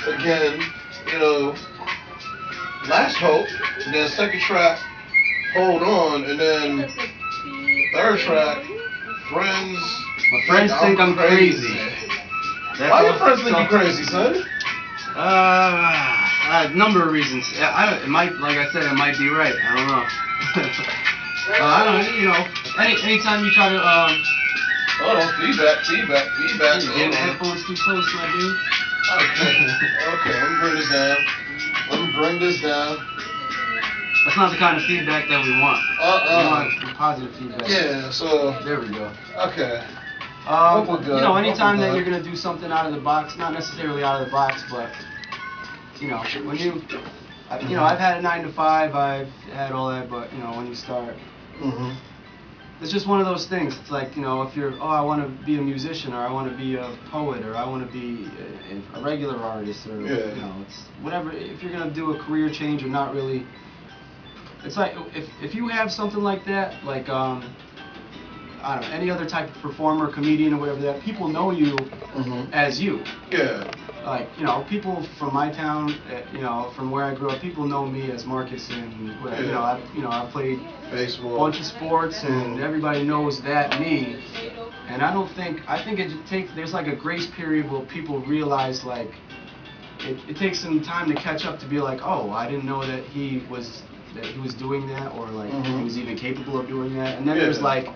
again, you know, Last Hope, and then second track, Hold On, and then third track, Friends. My friends think I'm crazy. Why your friends think you crazy, son? A number of reasons. It might, like I said, it might be right. I don't know. I don't know. You know, anytime you try to Oh, feedback. getting the headphones too close, my dude. Okay. Let me bring this down. That's not the kind of feedback that we want. We want positive feedback. Yeah. So. There we go. Okay. You know, anytime that you're gonna do something out of the box, not necessarily out of the box, but you know, when I've had a 9 to 5, I've had all that, but you know, when you start, it's just one of those things. It's like, you know, if you're, I want to be a musician, or I want to be a poet, or I want to be a regular artist, or you know, it's whatever. If you're gonna do a career change, or not really, it's like if you have something like that, like I don't know, any other type of performer, comedian, or whatever that, people know you as you. Yeah. Like, you know, people from my town, you know, from where I grew up, people know me as Marcus, and I played baseball, a bunch of sports, and everybody knows that me. And I think there's like a grace period where people realize, like, it takes some time to catch up to be like, oh, I didn't know that he was doing that, or like he was even capable of doing that. And then there's like,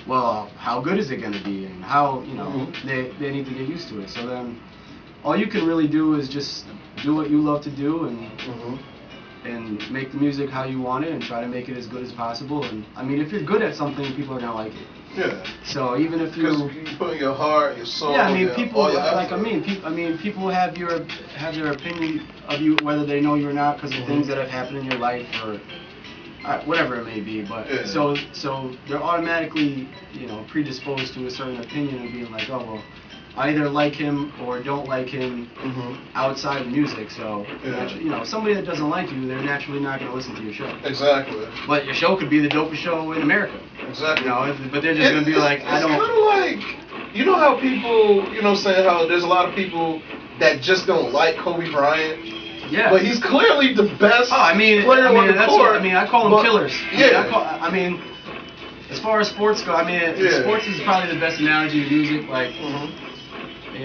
well, how good is it going to be, and how, you know, they need to get used to it. So then all you can really do is just do what you love to do, and make the music how you want it, and try to make it as good as possible. And I mean, if you're good at something, people are going to like it. Yeah. So even if you put your heart, your soul, yeah, I mean, people like people have their opinion of you, whether they know you or not, because of things that have happened in your life, or whatever it may be. But so they're automatically, you know, predisposed to a certain opinion, and being like, oh, well, I either like him or don't like him outside of music. So you know, somebody that doesn't like you, they're naturally not going to listen to your show. Exactly. But your show could be the dopest show in America. Exactly. You know, but they're just going to be like, I don't. It's kind of like, you know how people, you know, saying how there's a lot of people that just don't like Kobe Bryant. Yeah. But he's clearly the best player on the court. I call them killers. Yeah. I mean, as far as sports go, sports is probably the best analogy to music. Like,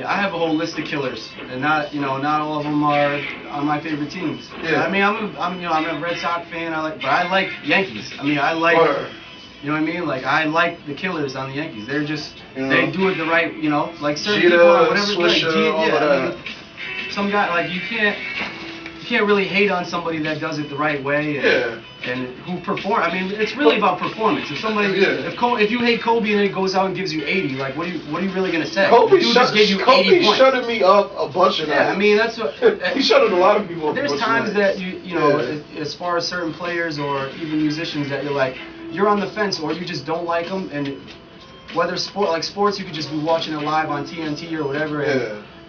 I have a whole list of killers, and not all of them are on my favorite teams. Yeah. I mean, I'm a Red Sox fan. But I like Yankees. I mean, I like. You know what I mean? Like, I like the killers on the Yankees. They're just, they do it the right, you know, like certain Jeter, people or whatever. Swisher, all of that. Some guy, like, you can't really hate on somebody that does it the right way, and who perform. I mean, it's really about performance. If somebody, if you hate Kobe and then he goes out and gives you 80, like, what are you really gonna say? Kobe just gave you 80 points. shutted me up a bunch of nights. I mean, that's what he shutted a lot of people up. There's times that you know, as far as certain players or even musicians, that you're on the fence, or you just don't like them, and whether sports, you could just be watching it live on TNT or whatever,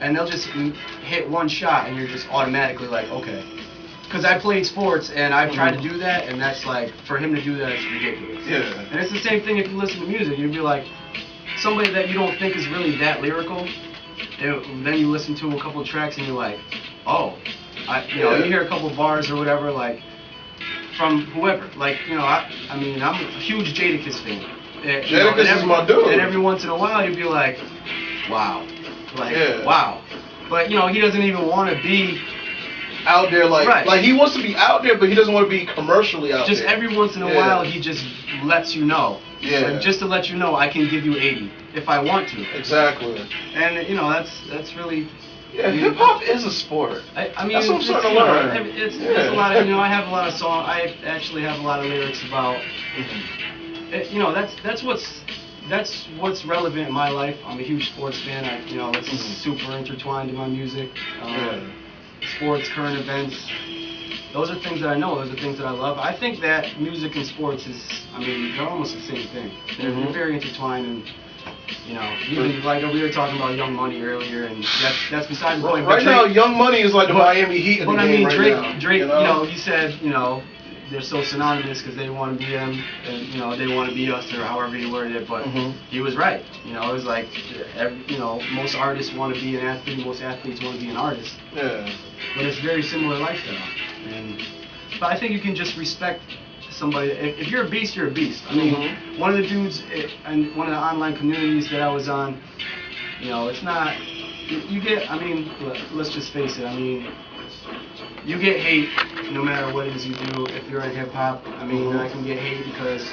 and they'll just hit one shot, and you're just automatically like, okay. Because I played sports, and I've tried to do that, and that's like, for him to do that, it's ridiculous. Yeah. And it's the same thing if you listen to music. You'd be like, somebody that you don't think is really that lyrical, and then you listen to a couple of tracks, and you're like, oh, you hear a couple of bars or whatever, like, from whoever. Like, you know, I'm a huge Jadakiss fan. Jadakiss is my dude. And every once in a while, you'd be like, wow. Like, wow. But, you know, he doesn't even want to be out there, like he wants to be out there, but he doesn't want to be commercially out there. Just every once in a while, he just lets you know. Yeah. Like, just to let you know, I can give you 80 if I want to. Exactly. And, you know, that's really... Yeah, hip hop is a sport. I mean, that's what I'm starting to learn. It's a lot of, you know, I have a lot of songs. I actually have a lot of lyrics about, you know, that's what's relevant in my life. I'm a huge sports fan. It's super intertwined in my music. Sports, current events. Those are things that I know. Those are things that I love. I think that music and sports they're almost the same thing. They're very intertwined, and you know, even like we were talking about Young Money earlier, and that's besides the point. Right now, Young Money is like the Miami Heat of the game right now. Drake, you know, he said, you know, they're so synonymous because they want to be them, and you know they want to be us, or however you worded it. But he was right. You know, it was like, you know, most artists want to be an athlete, most athletes want to be an artist. Yeah. But it's very similar lifestyle. But I think you can just respect somebody. If you're a beast, you're a beast. I mean, one of the dudes in one of the online communities that I was on, you know, it's not. You get. I mean, let's just face it. I mean, you get hate no matter what it is you do. If you're in hip hop, I mean, I can get hate because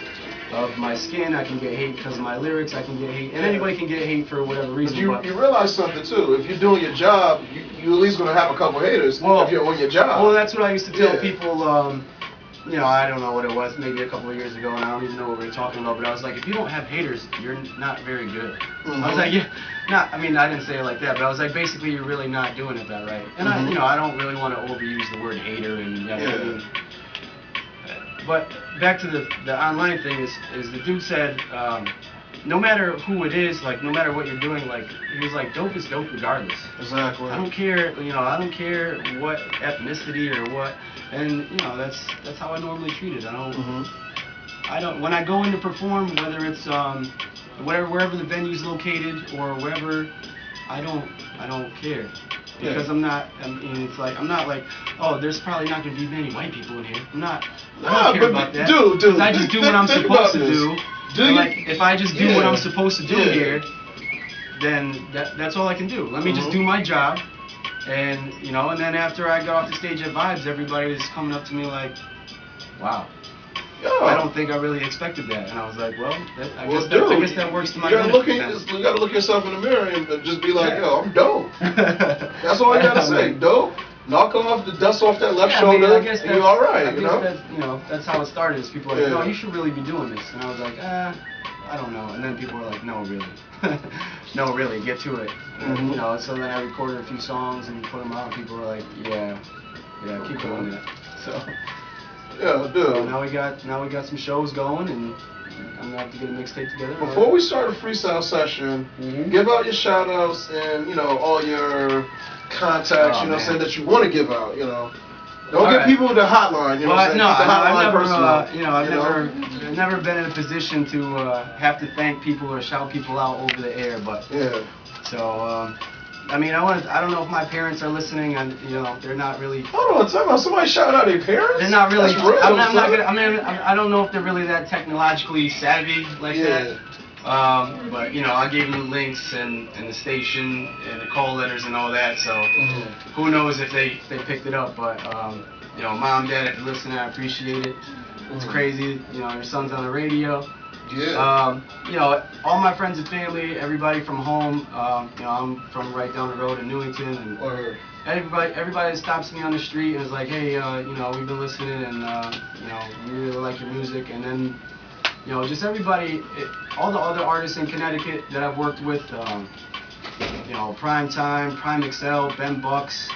of my skin. I can get hate because of my lyrics. I can get hate, and anybody can get hate for whatever reason. But you realize something too. If you're doing your job, you at least gonna have a couple haters. Well, if you're on your job. Well, that's what I used to tell people. You know, I don't know what it was, maybe a couple of years ago, and I don't even know what we were talking about, but I was like, if you don't have haters, you're not very good. I was like, I mean, I didn't say it like that, but I was like, basically, you're really not doing it that right. And I, you know, I don't really want to overuse the word hater, and I mean, but back to the online thing is the dude said, no matter who it is, like, no matter what you're doing, like, he was like, dope is dope regardless. Exactly. I don't care, you know, I don't care what ethnicity or what, and, you know, that's how I normally treat it. I don't, when I go in to perform, whether it's, wherever the venue's located or wherever, I don't care. Because I mean, it's like, I'm not like, oh, there's probably not going to be many white people in here. I don't care about that. Dude, I just do what I'm supposed to do. Like, if I just do what I'm supposed to do here, then that's all I can do. Let me just do my job, and you know, and then after I got off the stage at Vibes, everybody was coming up to me like, "Wow, I don't think I really expected that." And I was like, "Well, I guess that works to my benefit." You gotta look yourself in the mirror and just be like, "Yo, I'm dope." That's all you gotta say, dope. Knock off the dust off that left shoulder, and you're all right. You know, that's how it started. Is people were like, no, you should really be doing this, and I was like, I don't know. And then people were like, no, really, no, really, get to it. And, you know, so then I recorded a few songs and put them out, and people were like, yeah, keep doing that. So dude. So now we got some shows going, and I'm gonna have to get a mixtape together. Before we start a freestyle session, give out your shout outs and, you know, all your contacts, you know, saying that you want to give out, you know. Don't give people the hotline, you know what I'm saying? I've never been in a position to have to thank people or shout people out over the air, but so I mean, I don't know if my parents are listening, and you know, they're not really. Hold on, tell me, somebody shout out their parents? They're not really. That's real, I'm not gonna, I mean, I don't know if they're really that technologically savvy like that. But you know, I gave them the links and the station and the call letters and all that. So who knows if they picked it up? But you know, mom, dad, if you're listening, I appreciate it. It's crazy. You know, your son's on the radio. Yeah. You know, all my friends and family, everybody from home. You know, I'm from right down the road in Newington, and everybody that stops me on the street and is like, hey, you know, we've been listening, and you know, we really like your music, and then. You know, just everybody, all the other artists in Connecticut that I've worked with, you know, Prime Time, Prime XL, Ben Bucks.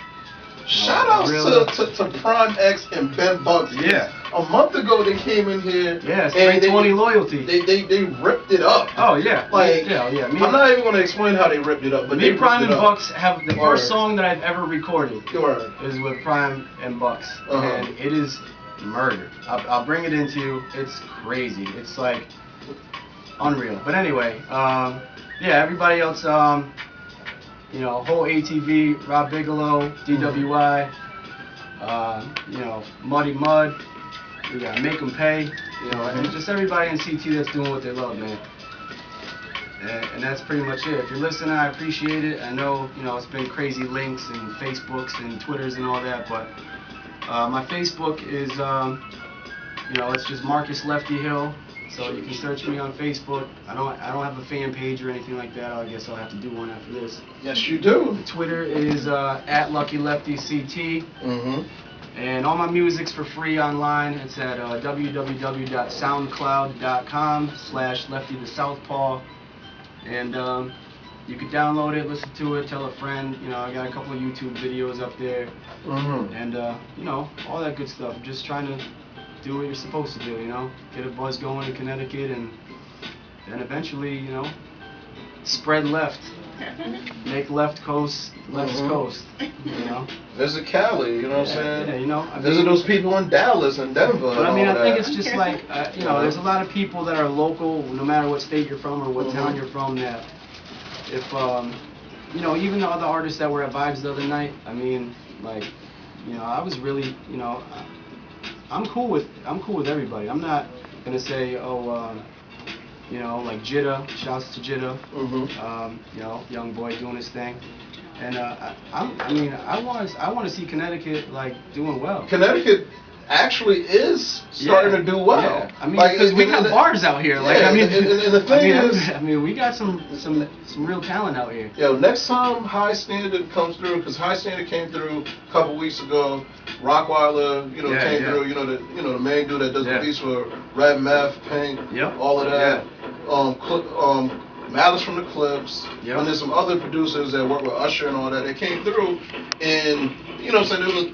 Shout outs to Prime X and Ben Bucks. Yeah. A month ago they came in here. Yeah, straight 20 loyalty. They ripped it up. Oh yeah. Like yeah. I'm not even gonna explain how they ripped it up, but me, Prime and Bucks have the first song that I've ever recorded is with Prime and Bucks, and it is murder. I'll bring it into you. It's crazy. It's like unreal. But anyway, yeah, everybody else, you know, whole ATV, Rob Bigelow, DWI, you know, Muddy Mud, we got Make 'em Pay, you know, and just everybody in CT that's doing what they love, man. And that's pretty much it. If you're listening, I appreciate it. I know, you know, it's been crazy links and Facebooks and Twitters and all that, but my Facebook is, you know, it's just Marcus Lefty Hill, so you can search me on Facebook. I don't have a fan page or anything like that. I guess I'll have to do one after this. Yes, you do. Twitter is at LuckyLeftyCT. And all my music's for free online. It's at www.soundcloud.com/LeftyTheSouthpaw. And you can download it, listen to it, tell a friend. You know, I got a couple of YouTube videos up there. And, you know, all that good stuff. Just trying to do what you're supposed to do, you know. Get a buzz going in Connecticut, and then eventually, you know, spread left. make left coast, left coast, you know. Visit Cali, you know what I'm saying? Yeah, you know. Visit those people in Dallas and Denver. But I mean, I think it's just like, you know, there's a lot of people that are local, no matter what state you're from or what town you're from, that if, you know, even the other artists that were at Vibes the other night, I mean, like, you know, I was really, you know, I'm cool with everybody. I'm not gonna say, oh, you know, like Jitta, shouts to Jitta, you know, young boy doing his thing, and I mean, I want to see Connecticut like doing well. Connecticut actually is starting to do well. Yeah. I mean, because we got bars out here. Like, I mean, and the thing I mean, we got some real talent out here. Yo, next time High Standard comes through, because High Standard came through a couple weeks ago. Rockweiler, you know, came through. You know the main dude that does the beats for Red Meth, Pink, all of that. Malice from the Clips, and there's some other producers that work with Usher and all that. They came through, and you know what I'm saying, there was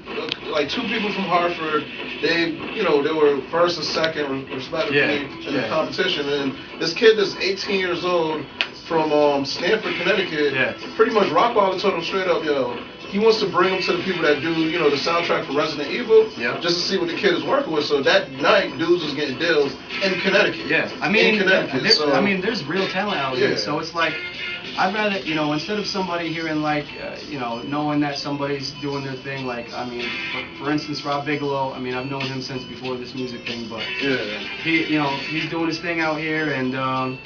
like two people from Hartford. They, you know, they were first and second respectively in the competition. And this kid that's 18 years old from Stamford, Connecticut, pretty much Rockweiler told him straight up, yo, he wants to bring them to the people that do, you know, the soundtrack for Resident Evil, just to see what the kid is working with. So that night, dudes was getting deals in Connecticut. Yeah, I mean, I mean, there's real talent out here. So it's like, I'd rather, you know, instead of somebody hearing like, you know, knowing that somebody's doing their thing, like, I mean, for instance, Rob Bigelow, I mean, I've known him since before this music thing, but he, you know, he's doing his thing out here, and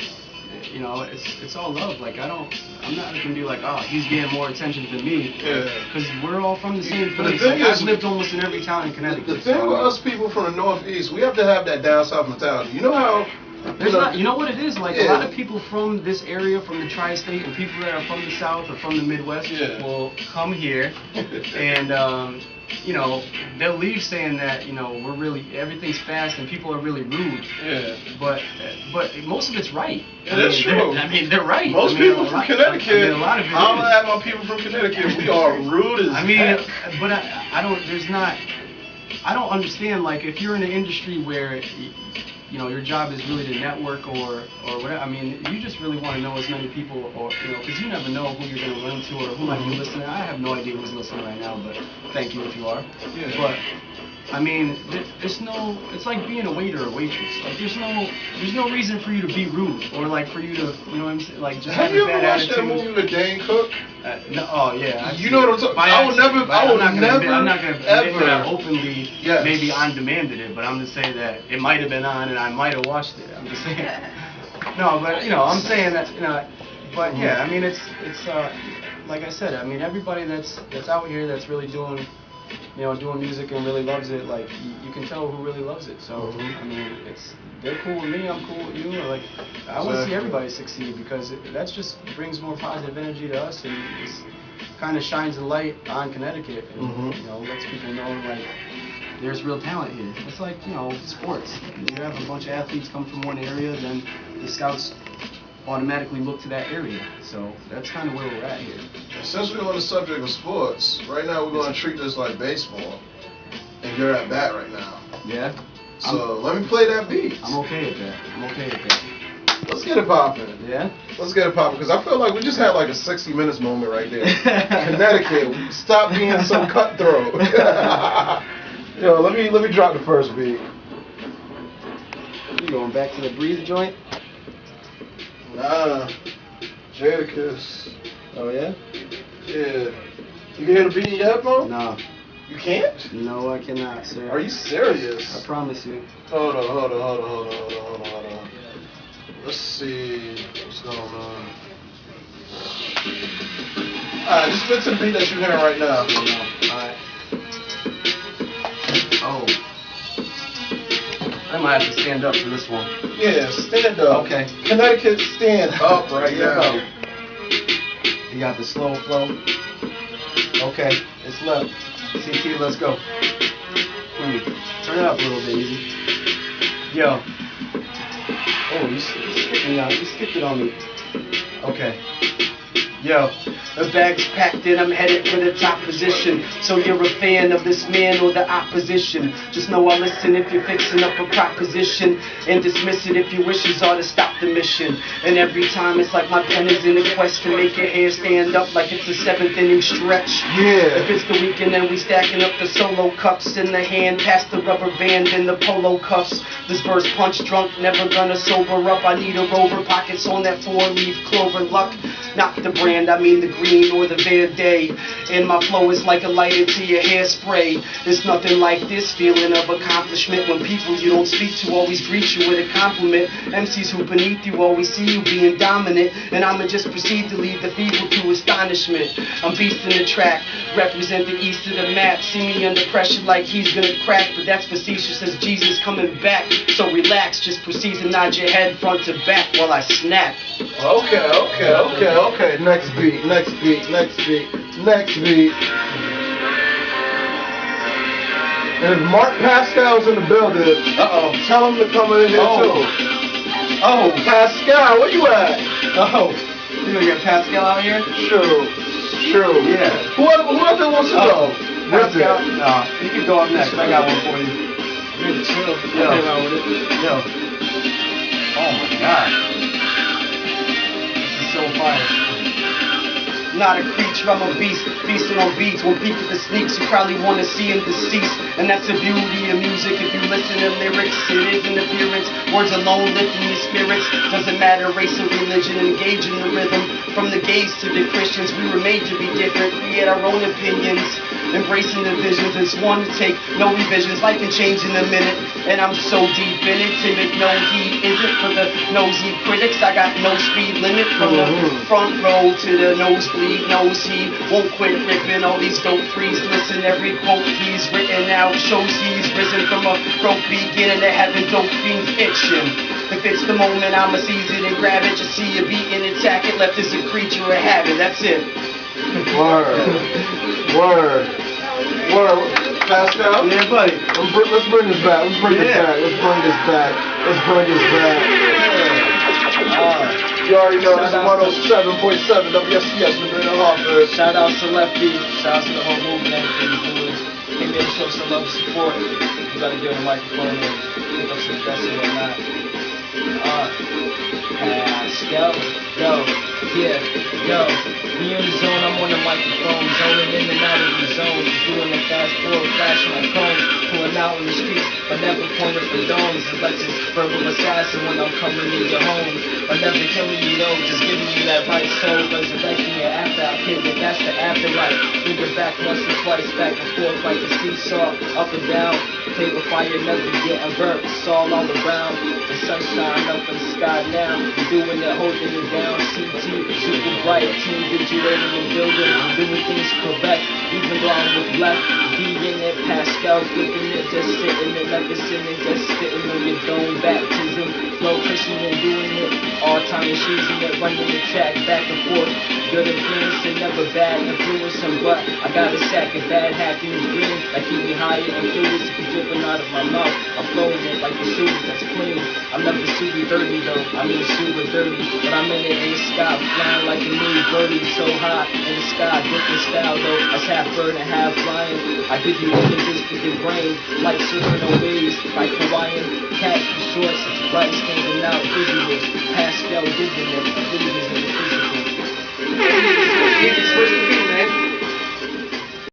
you know, it's all love. Like, I'm not gonna be like, oh, he's getting more attention than me. Because we're all from the same place. Like, I've lived almost in every town in Connecticut. The thing with us people from the Northeast, we have to have that down south mentality. You know how? You know what it is? Like, a lot of people from this area, from the tri-state, and people that are from the South or from the Midwest will come here and, you know, they'll leave saying that, you know, we're really, everything's fast and people are really rude. But most of it's right. That's true. I mean, they're right. Most people from Connecticut, I'm at my people from Connecticut, we are rude as heck. But I don't understand, like, if you're in an industry where, you know, your job is really to network or whatever. I mean, you just really want to know as many people, or, you know, because you never know who you're going to run to or who might be listening. I have no idea who's listening right now, but thank you if you are. But I mean, there's no. It's like being a waiter or waitress. Like, there's no reason for you to be rude or like for you to, you know what I'm saying, like just have a bad attitude. Have you ever watched that movie with Dane Cook? No, oh yeah. You know what I'm talking about? I'm not gonna admit that I openly maybe on demanded it, but I'm just saying that it might have been on and I might have watched it. I'm just saying. No, but you know, I'm saying that, you know, but yeah, I mean, it's like I said, I mean, everybody that's out here that's really doing, you know, doing music and really loves it, like, you can tell who really loves it. So, I mean, they're cool with me, I'm cool with you. Like, I want to see everybody succeed, because that just brings more positive energy to us, and it kind of shines a light on Connecticut, and, you know, lets people know, like, there's real talent here. It's like, you know, sports. You have a bunch of athletes come from one area, then the scouts automatically look to that area. So that's kind of where we're at here. Since we're on the subject of sports, right now we're going to treat this like baseball, and you're at bat right now. Yeah. So let me play that beat. I'm okay with that. Let's get it popping. Yeah? Let's get it popping, because I feel like we just had like a 60 Minutes moment right there. Connecticut, stop being so cutthroat. Yo, let me drop the first beat. You going back to the Breathe joint? Nah, Jadakiss. Oh yeah? Yeah. You can hear the beat in your headphones? No. You can't? No, I cannot, sir. Are you serious? I promise you. Hold on. Let's see what's going on. Alright, just spit to the beat that you're hearing right now. Alright. Oh. I might have to stand up for this one. Yeah, stand up. Okay. Connecticut, stand up right now. You got the slow flow. Okay, it's left. CT, let's go. Turn it up a little bit, easy. Yo. Oh, you skipped me out. You skipped it on me. Okay. Yo. The bag's packed and I'm headed for the top position. So you're a fan of this man or the opposition. Just know I'll listen if you're fixing up a proposition, and dismiss it if your wishes are to stop the mission. And every time it's like my pen is in a quest to make your hair stand up like it's a 7th inning stretch. Yeah. If it's the weekend and we stacking up the solo cups in the hand, past the rubber band and the polo cuffs. This verse punch drunk, never gonna sober up. I need a rover, pockets on that 4-leaf clover luck. Not the brand, I mean the green or the Verde. And my flow is like a lighter to your hairspray. There's nothing like this feeling of accomplishment when people you don't speak to always greet you with a compliment. MCs who beneath you always see you being dominant, and I'ma just proceed to lead the feeble to astonishment. I'm beasting the track, represent the east of the map. See me under pressure like he's gonna crack, but that's facetious as Jesus coming back. So relax, just proceed to nod your head front to back while I snap. Okay. Next beat. And if Mark Pascal's in the building, tell him to come in here too. Oh, Pascal, where you at? Oh, you gonna get Pascal out here? Sure. Yeah. Whoever wants to go. Pascal? No, you can go up next. I got one for you. Really chill. Yo. Play around with it. Yo. Oh my God. This is so fire. Not a creature, I'm a beast, feasting on beats. When peek at the sneaks, you probably want to see him deceased. And that's the beauty of music. If you listen to lyrics, it isn't appearance. Words alone lifting your spirits. Doesn't matter race or religion, engage in the rhythm. From the gays to the Christians, we were made to be different. Create our own opinions, embracing the visions. It's one to take, no revisions. Life can change in a minute, and I'm so deep in it. Timid, no heat isn't for the nosy critics. I got no speed limit from the front row to the nosebleed. Knows he won't quit ripping all these dope frees. Listen, every quote he's written out shows he's risen from a broke beginning to having dope fiends itching. If it's the moment, I'ma seize it and grab it. Just see it beat and attack it. Left is a creature of habit. That's it. Word. Pascal? Yeah, buddy. Let's bring this back. Let's bring this back. You already know this is 107.7 WSCS. We're doing a Hartford. Shout out to Lefty. Shout out to the whole movement. Everything you're doing. Came here to show some love and support. You gotta give a microphone and pick up some guests and whatnot. Pascal, yo, me in the zone, I'm on the microphone, zoning in and out of the zone, doing the fast forward, flashing my cones, pulling out in the streets, but never pointing for domes. It's like this verbal assassin when I'm coming in your home, but never killing you though, just giving you that right soul, resurrecting it after I hit it, that's the afterlife. Moving back once or twice, back and forth like a seesaw, up and down, play with fire, never getting burnt, it's all around, the sunshine up in the sky now, you're doing it, holding it down, CT, super bright, team vigilating and building, doing things correct, even though I was left, be in it, Pascal, flipping it, just sitting it, never sinning, just spitting on your dome, baptism, flow, pushing and doing it, all time choosing it, running the track, back and forth, good influence and never bad influence, and what, I got a sack of bad happiness green, like keep me higher and fluids, keep dripping out of my mouth, I'm flowing it like the sewage that's clean, I'm never super dirty though, I mean super dirty, but I'm in it in the sky, flying like a new birdie, so high in the sky, different style though, that's half bird and half flying, I give you images for your brain, like surfing on waves, like Hawaiian, cat for shorts, bright standing out visuals, Pascal giving it, videos in the physical.